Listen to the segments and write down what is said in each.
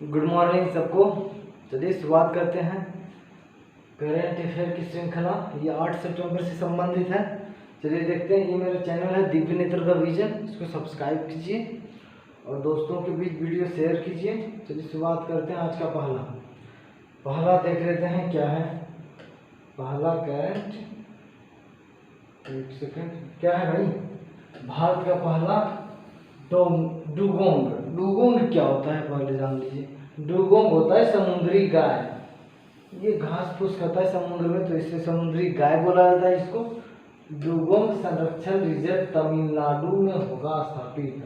Good morning सबको। चलिए शुरुआत करते हैं। करेंट अफेयर की श्रृंखला ये 8 सितंबर से संबंधित है। चलिए देखते हैं। ये मेरा चैनल है दिव्य नेत्र का विजन, इसको सब्सक्राइब कीजिए और दोस्तों के बीच वीडियो शेयर कीजिए। चलिए शुरुआत करते हैं। आज का पहला देख लेते हैं क्या है। पहला करंट, एक सेकंड, क्या है भाई? भारत का पहला डुगोंग। डुगोंग क्या होता है पहले जान लीजिए। डुगोंग होता है समुद्री गाय। ये घास फूस खाता है समुद्र में, तो इसलिए समुद्री गाय बोला जाता है इसको। डुगोंग संरक्षण रिजर्व तमिलनाडु में होगा स्थापित।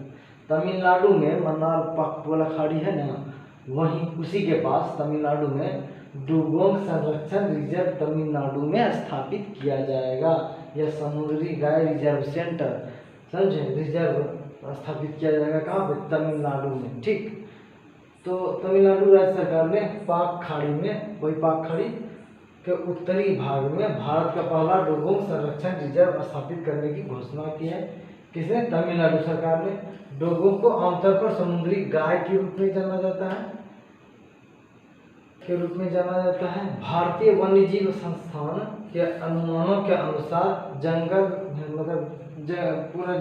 तमिलनाडु में मन्नार पक वाला खाड़ी है ना, वहीं उसी के पास तमिलनाडु में डुगोंग संरक्षण रिजर्व तमिलनाडु में स्थापित किया जाएगा। यह समुद्री गाय रिजर्व सेंटर, समझे, रिजर्व स्थापित किया जाएगा। कहाँ पे? तमिलनाडु में। ठीक, तो तमिलनाडु राज्य सरकार ने पाक खाड़ी में, वही पाक खाड़ी के उत्तरी भाग में भारत का पहला डुगोंग संरक्षण रिजर्व स्थापित करने की घोषणा की है। किसने? तमिलनाडु सरकार ने। डुगोंग को आमतौर पर समुद्री गाय के रूप में जाना जाता है। भारतीय वन्यजीव संस्थान के अनुमानों के अनुसार जंगल पूरा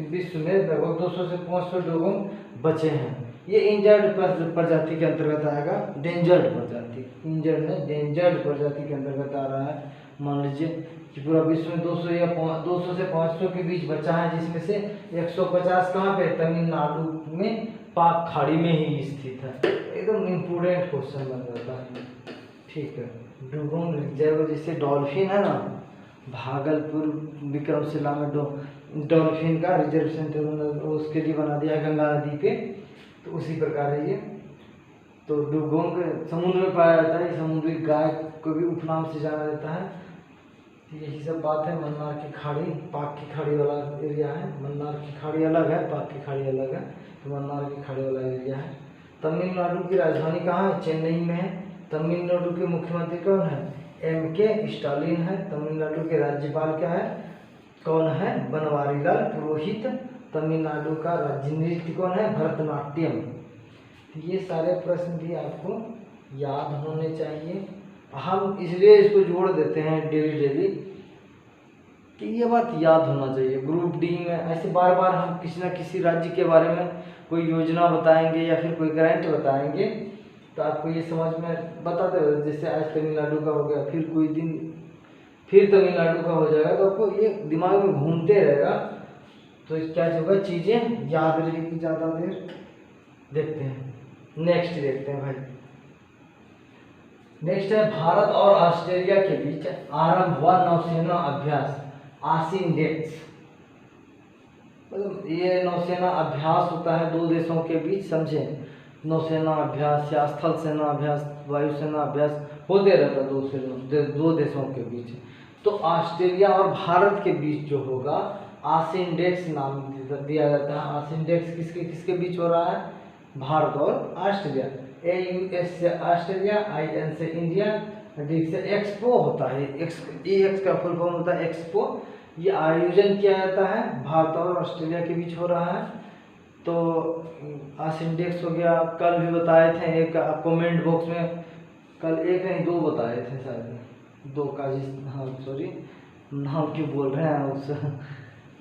विश्व में लगभग 200 से 500 डुगोंग बचे हैं। ये इंजर्ड प्रजाति के अंतर्गत आएगा। डेंजर्ड प्रजाति, इंजर्ड नहीं, डेंजर्ड प्रजाति के अंतर्गत आ रहा है। मान लीजिए कि पूरा विश्व में 200 से 500 के बीच बचा है, जिसमें से 150 कहाँ पे? तमिलनाडु में पाक खाड़ी में ही स्थित है। एकदम इम्पोर्टेंट क्वेश्चन बन जाता है। ठीक है, डुगोंग रिजर्व, जैसे डॉल्फिन है ना, भागलपुर विक्रमशिला में डॉल्फिन का रिजर्व सेंटर उसके लिए बना दिया है गंगा नदी पे, तो उसी प्रकार है ये। तो डुगोंग समुद्र में पाया जाता है। समुद्री गाय को भी उपनाम से जाना जाता है। यही सब बात है। मन्नार की खाड़ी, पाक की खाड़ी वाला एरिया है। मन्नार की खाड़ी अलग है, पाक की खाड़ी अलग है, तो मन्नार की खाड़ी वाला एरिया है। तमिलनाडु की राजधानी कहाँ है? चेन्नई में है। तमिलनाडु के मुख्यमंत्री कौन है? MK स्टालिन है। तमिलनाडु के राज्यपाल क्या है? कौन है? बनवारीलाल पुरोहित। तमिलनाडु का राज्य नृत्य कौन है? भरतनाट्यम। ये सारे प्रश्न भी आपको याद होने चाहिए। हम इसलिए इसको जोड़ देते हैं डेली कि ये बात याद होना चाहिए। ग्रुप डी में ऐसे बार बार हम किसी न किसी राज्य के बारे में कोई योजना बताएंगे या फिर कोई करंट बताएंगे, तो आपको ये समझ में बताते रहे। जैसे आज तमिलनाडु का हो गया, फिर कोई दिन फिर तमिलनाडु का हो जाएगा, तो आपको ये दिमाग में घूमते रहेगा। तो क्या होगा, चीज़ें याद रहेगी ज़्यादा देर। देखते हैं, नेक्स्ट देखते हैं भाई। नेक्स्ट है, भारत और ऑस्ट्रेलिया के बीच आरंभ हुआ नौसेना अभ्यास आसिंडेक्स। मतलब ये नौसेना अभ्यास होता है दो देशों के बीच, समझे। नौसेना अभ्यास या स्थल सेना अभ्यास, वायुसेना अभ्यास होते रहता दो देशों के बीच। तो ऑस्ट्रेलिया और भारत के बीच जो होगा, आसिंडेक्स नाम दिया जाता है। आसिंडेक्स किसके बीच हो रहा है? भारत और ऑस्ट्रेलिया। AUS से ऑस्ट्रेलिया, IN से इंडिया, D से एक्सपो होता है। EX का फुल फॉर्म होता है एक्सपो। ये आयोजन किया जाता है, भारत और ऑस्ट्रेलिया के बीच हो रहा है। तो आसिंडेक्स हो गया। कल भी बताए थे एक, आप कमेंट बॉक्स में कल एक नहीं 2 बताए थे शायद, 2 का, हाँ सॉरी नाम क्यों बोल रहे हैं उस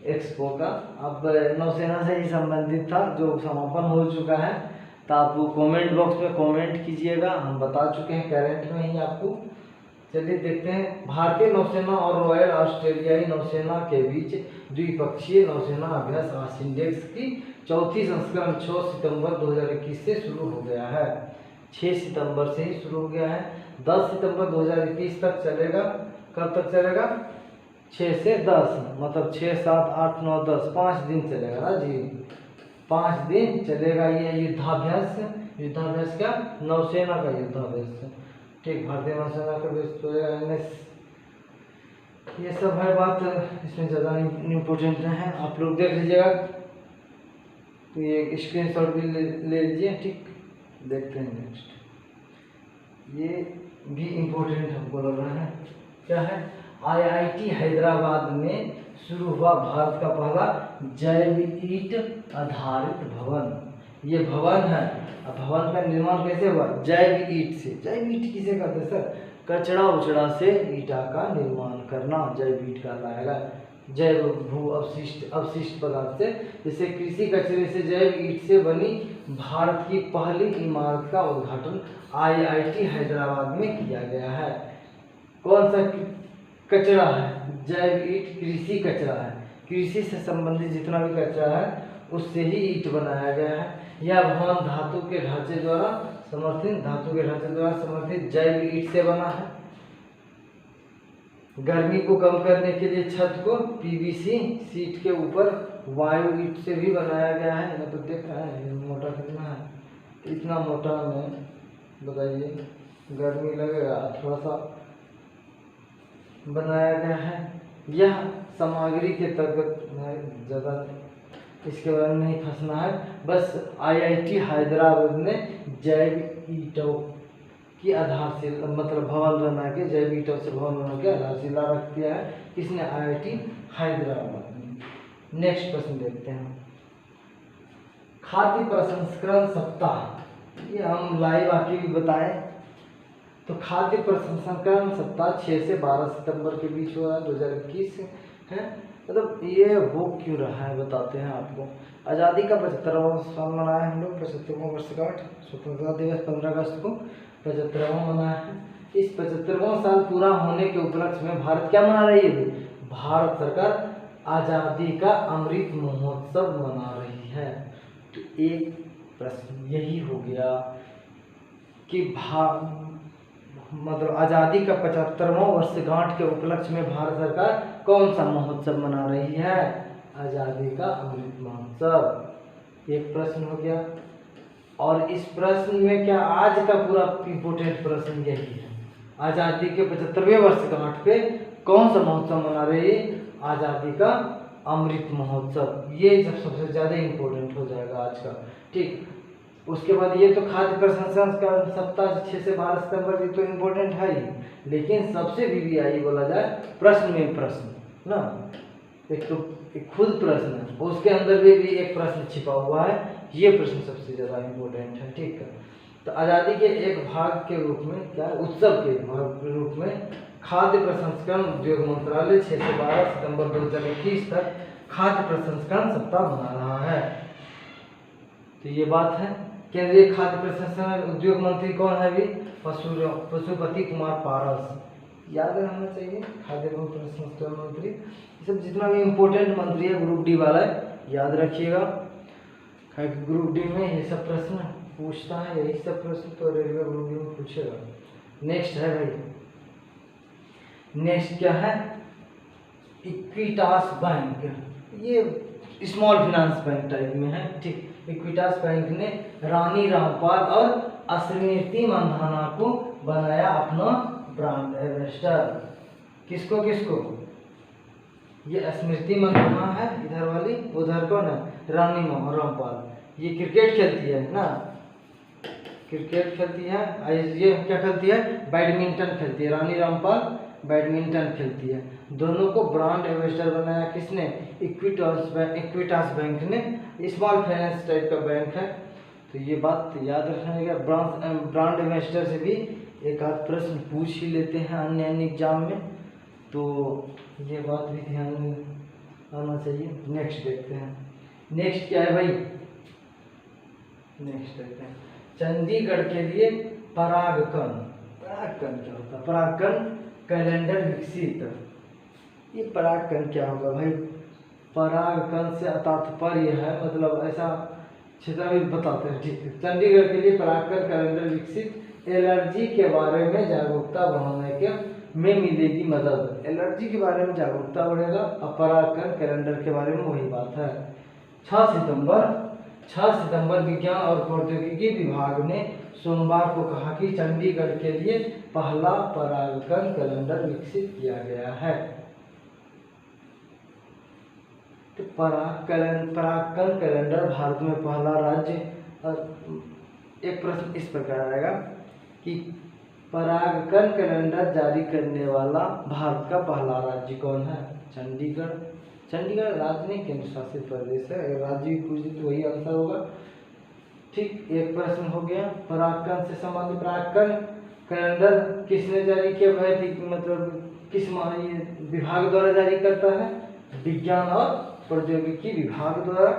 एक्सपो का। अब नौसेना से ही संबंधित था, जो समापन हो चुका है। तो आप वो कमेंट बॉक्स में कमेंट कीजिएगा, हम बता चुके हैं करंट में ही आपको। चलिए देखते हैं। भारतीय नौसेना और रॉयल ऑस्ट्रेलियाई नौसेना के बीच द्विपक्षीय नौसेना अभ्यास आसिंडेक्स की चौथी संस्करण 6 सितंबर 2021 से शुरू हो गया है। 6 सितंबर से ही शुरू हो गया है। 10 सितंबर 2021 तक चलेगा। कब तक चलेगा? 6 से 10, मतलब 6, 7, 8, 9, 10, 5 दिन चलेगा ना जी। 5 दिन चलेगा ये युद्धाभ्यास। युद्धाभ्यास क्या? नौसेना का युद्धाभ्यास। ठीक, भारतीय नौसेना का NS। ये सब है बात, इसमें ज़्यादा इम्पोर्टेंट है, आप लोग देख लीजिएगा। तो ये स्क्रीनशॉट भी ले लीजिए। ठीक, देखते हैं नेक्स्ट। ये भी इम्पोर्टेंट हमको लग रहा है। क्या है? IIT हैदराबाद में शुरू हुआ भारत का पहला जैव ईंट आधारित भवन। ये भवन है। अब भवन का निर्माण कैसे हुआ? जैव ईंट से। जैव ईंट किसे कहते हैं सर? कचड़ा उचड़ा से ईटा का निर्माण करना जैव ईंट कहलाएगा। जैव भू अवशिष्ट पदार्थ से, जैसे कृषि कचरे से जैव ईंट से बनी भारत की पहली इमारत का उद्घाटन IIT हैदराबाद में किया गया है। कौन सा कचरा है? जैव ईंट कृषि कचरा है। कृषि से संबंधित जितना भी कचरा है उससे ही ईंट बनाया गया है। यह भवन धातु के ढांचे द्वारा समर्थित जैव ईंट से बना है। गर्मी को कम करने के लिए छत को PVC शीट के ऊपर वायु ईंट से भी बनाया गया है। मैं तो देख रहा है मोटा कितना है, इतना मोटा में बताइए, गर्मी लगेगा, थोड़ा सा बनाया गया है। यह सामग्री के तर्क ज़्यादा इसके बारे में नहीं फंसना है, बस IIT हैदराबाद ने जैव ईंटों की आधारशिला मतलब भवन बना के, जैव ईंटों से भवन बना के आधारशिला रख दिया है। किसने? IIT हैदराबाद ने। नेक्स्ट प्रश्न देखते हैं। खाद्य प्रसंस्करण सप्ताह, ये हम लाइव आके भी बताएं तो खाद्य प्रसंस्करण सप्ताह 6 से 12 सितंबर के बीच हो रहा है 2021 है। मतलब ये हो क्यों रहा है बताते हैं आपको। आज़ादी का 75वां साल मनाया हम लोग, 75वां वर्षगांठ, स्वतंत्रता दिवस 15 अगस्त को 75वां मनाया है। इस 75वां साल पूरा होने के उपलक्ष्य में भारत क्या मना रही है? भारत सरकार आज़ादी का अमृत महोत्सव मना रही है। तो एक प्रश्न यही हो गया कि मतलब आज़ादी का 75वां वर्षगांठ के उपलक्ष्य में भारत सरकार कौन सा महोत्सव मना रही है? आज़ादी का अमृत महोत्सव। एक प्रश्न हो गया। और इस प्रश्न में क्या आज का पूरा इम्पोर्टेंट प्रश्न यही है, आज़ादी के 75वें वर्षगांठ पे कौन सा महोत्सव मना रही है? आज़ादी का अमृत महोत्सव। ये जब सबसे ज़्यादा इम्पोर्टेंट हो जाएगा आज का। ठीक, उसके बाद ये तो खाद्य प्रसंस्करण सप्ताह 6 से 12 सितंबर ये तो इम्पोर्टेंट है ही, लेकिन सबसे VVIP बोला जाए प्रश्न में प्रश्न ना, एक तो एक खुद प्रश्न है, उसके अंदर भी एक प्रश्न छिपा हुआ है, ये प्रश्न सबसे ज़्यादा इम्पोर्टेंट है। ठीक है, तो आज़ादी के एक भाग के रूप में क्या, उत्सव के भाग के रूप में खाद्य प्रसंस्करण उद्योग मंत्रालय 6 से 12 सितंबर 2021 तक खाद्य प्रसंस्करण सप्ताह मना रहा है। तो ये बात है। केंद्रीय खाद्य प्रसंस्करण उद्योग मंत्री कौन है? अभी पशुपति कुमार पारस, याद रहना चाहिए। खाद्य एवं प्रसंस्करण मंत्री, ये सब जितना भी इम्पोर्टेंट मंत्री है ग्रुप डी वाला है, याद रखिएगा। ग्रुप डी में ये सब प्रश्न पूछता है, यही सब प्रश्न तो रेलवे ग्रुप डी में पूछेगा। नेक्स्ट है भाई, नेक्स्ट क्या है? इक्विटास बैंक, ये स्मॉल फाइनेंस बैंक टाइप में है। ठीक, इक्विटास बैंक ने रानी रामपाल और स्मृति मंधाना को बनाया अपना ब्रांड एम्बेसडर। किसको किसको? ये स्मृति मंधाना है इधर वाली, उधर कौन है? रानी रामपाल। ये क्रिकेट खेलती है ना, क्रिकेट खेलती है। ये क्या खेलती है? बैडमिंटन खेलती है। रानी रामपाल बैडमिंटन खेलती है। दोनों को ब्रांड एम्बेसडर बनाया किसने? इक्विटास बैंक ने। स्मॉल फाइनेंस टाइप का बैंक है, तो ये बात याद रखना। ब्रांड एम्बेसडर से भी एक आध प्रश्न पूछ ही लेते हैं अन्य एग्जाम में, तो ये बात भी ध्यान में आना चाहिए। नेक्स्ट देखते हैं, नेक्स्ट क्या है भाई? नेक्स्ट देखते हैं चंडीगढ़ के लिए परागकण। परागकण क्या होता है? परागकण कैलेंडर विकसित। ये परागकण क्या होगा भाई? परागकण से तात्पर्य है, मतलब ऐसा क्षेत्र में बताते हैं। ठीक है, चंडीगढ़ के लिए परागकण कैलेंडर विकसित, एलर्जी के बारे में जागरूकता बढ़ाने के में मिलेगी मदद। एलर्जी के बारे में जागरूकता बढ़ेगा और परागकण कैलेंडर के बारे में वही बात है। 6 सितंबर विज्ञान और प्रौद्योगिकी विभाग ने सोमवार को कहा कि चंडीगढ़ के लिए पहला परागकण कैलेंडर विकसित किया गया है। तो परागकण कैलेंडर भारत में पहला राज्य। एक प्रश्न इस प्रकार आएगा कि परागकण कैलेंडर जारी करने वाला भारत का पहला राज्य कौन है? चंडीगढ़। चंडीगढ़ राज्य नहीं, केंद्र शासित प्रदेश है। अगर राज्य भी पूछे तो वही आंसर होगा। ठीक, एक प्रश्न हो गया। परागकण से संबंधित परागकण कैलेंडर किसने जारी किया, वैदिक मतलब किस विभाग द्वारा जारी करता है, विज्ञान और प्रौद्योगिकी विभाग द्वारा।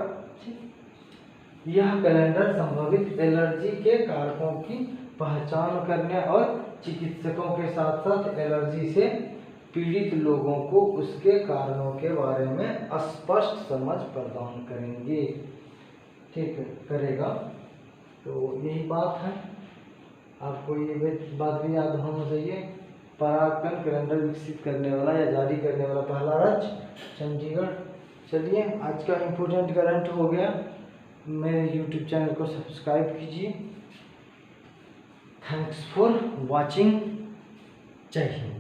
यह कैलेंडर संभावित एलर्जी के कारकों की पहचान करने और चिकित्सकों के साथ साथ एलर्जी से पीड़ित लोगों को उसके कारणों के बारे में स्पष्ट समझ प्रदान करेंगे, ठीक करेगा। तो यही बात है, आपको ये बात भी याद होना चाहिए। परागकण कैलेंडर विकसित करने वाला या जारी करने वाला पहला राज्य चंडीगढ़। चलिए, आज का इम्पोर्टेंट करंट हो गया। मेरे YouTube चैनल को सब्सक्राइब कीजिए। Thanks for watching. जय हिंद।